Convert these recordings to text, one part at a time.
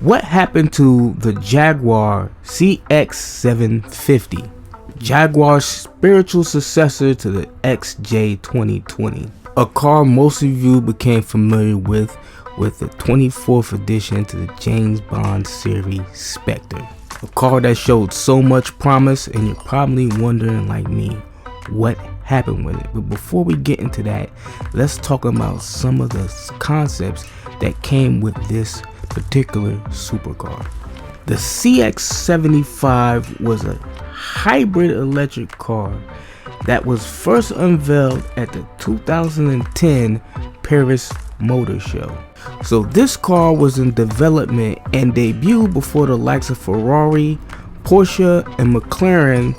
What happened to the Jaguar CX750? Jaguar's spiritual successor to the XJ2020. A car most of you became familiar with the 24th edition to the James Bond series Spectre. A car that showed so much promise, and you're probably wondering like me, what happened with it? But before we get into that, let's talk about some of the concepts that came with this particular supercar. The CX75 was a hybrid electric car that was first unveiled at the 2010 Paris Motor Show. So this car was in development and debuted before the likes of Ferrari, Porsche, and Mclaren.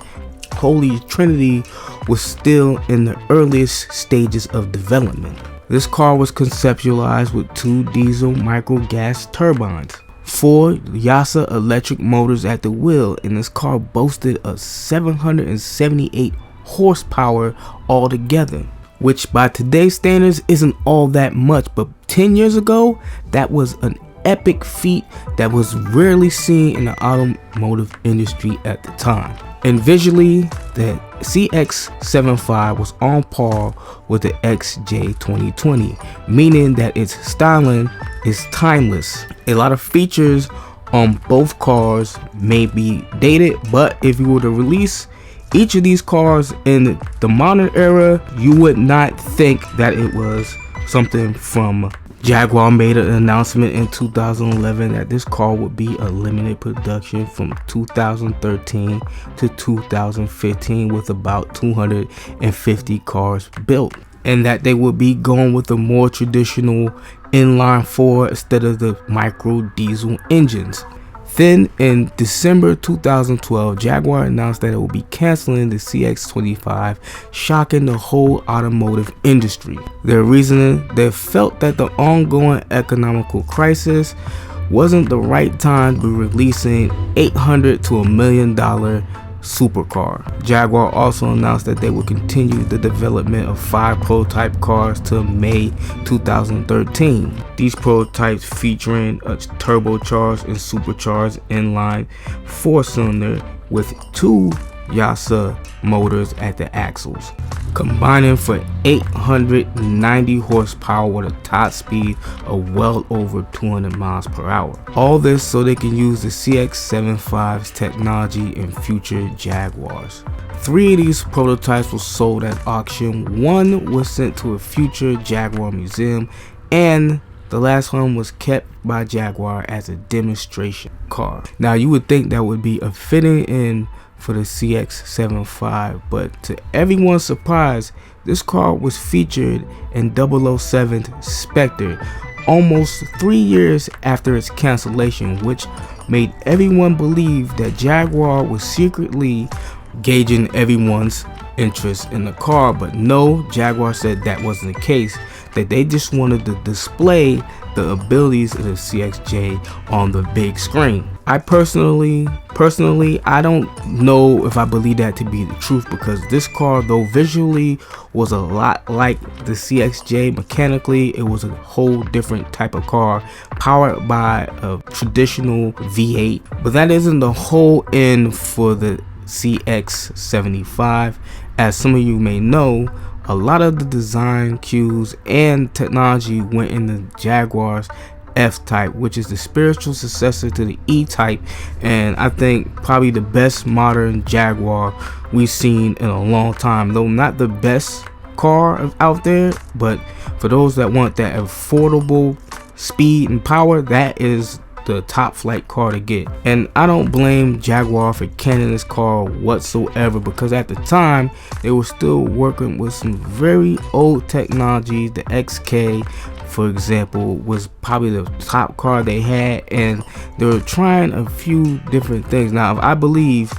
Holy Trinity was still in the earliest stages of development. This car was conceptualized with 2 diesel micro gas turbines, 4 Yasa electric motors at the wheel, and this car boasted a 778 horsepower altogether, which by today's standards isn't all that much, but 10 years ago that was an epic feat that was rarely seen in the automotive industry at the time. And visually, the CX75 was on par with the XJ2020, meaning that its styling is timeless. A lot of features on both cars may be dated, but if you were to release each of these cars in the modern era, you would not think that it was something from Jaguar. Made an announcement in 2011 that this car would be a limited production from 2013 to 2015 with about 250 cars built, and that they would be going with a more traditional inline 4 instead of the micro diesel engines. Then in December 2012, Jaguar announced that it will be canceling the CX25, shocking the whole automotive industry. Their reasoning: they felt that the ongoing economical crisis wasn't the right time to be releasing $800 to $1 million supercar. Jaguar also announced that they would continue the development of 5 prototype cars till May 2013. These prototypes featuring a turbocharged and supercharged inline 4-cylinder with 2 Yasa motors at the axles, combining for 890 horsepower with a top speed of well over 200 miles per hour. All this so they can use the CX75's technology in future Jaguars. 3 of these prototypes were sold at auction. 1 was sent to a future Jaguar museum, and the last one was kept by Jaguar as a demonstration car. Now you would think that would be a fitting in for the CX75, but to everyone's surprise, this car was featured in 007's Spyder almost 3 years after its cancellation, which made everyone believe that Jaguar was secretly gauging everyone's interest in the car. But no, Jaguar said that wasn't the case, that they just wanted to display the abilities of the CXJ on the big screen. I personally, I don't know if I believe that to be the truth, because this car, though visually was a lot like the CXJ, mechanically it was a whole different type of car powered by a traditional V8. But that isn't the whole end for the CX75. As some of you may know, a lot of the design cues and technology went in the Jaguar's F-Type, which is the spiritual successor to the E-Type, and I think probably the best modern Jaguar we've seen in a long time. Though not the best car out there, but for those that want that affordable speed and power, that is the top flight car to get. And I don't blame Jaguar for canning this car whatsoever, because at the time they were still working with some very old technology. The XK, for example, was probably the top car they had, and they were trying a few different things. Now I believe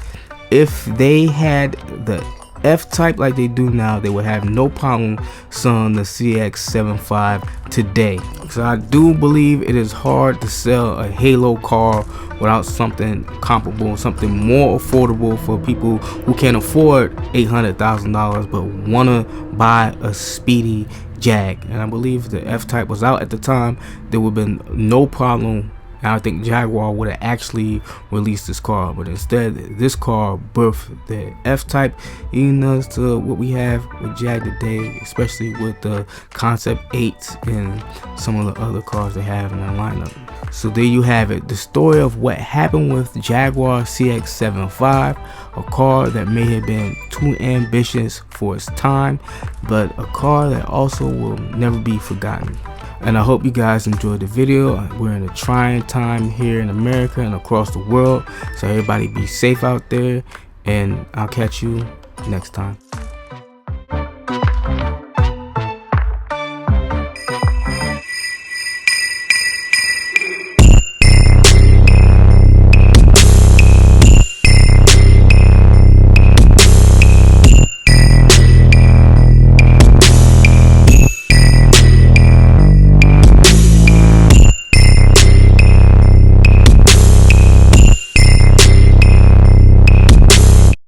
if they had the F-Type like they do now, they would have no problem selling the CX75 today. So I do believe it is hard to sell a halo car without something comparable, something more affordable for people who can't afford $800,000 but want to buy a speedy Jag. And I believe the F-Type was out at the time, there would have been no problem And I think Jaguar would have actually released this car, but instead this car birthed the F-Type, leading us to what we have with Jag today, especially with the Concept 8 and some of the other cars they have in their lineup. So there you have it, the story of what happened with Jaguar CX75, a car that may have been too ambitious for its time, but a car that also will never be forgotten. And I hope you guys enjoyed the video. We're in a trying time here in America and across the world, so everybody be safe out there, and I'll catch you next time.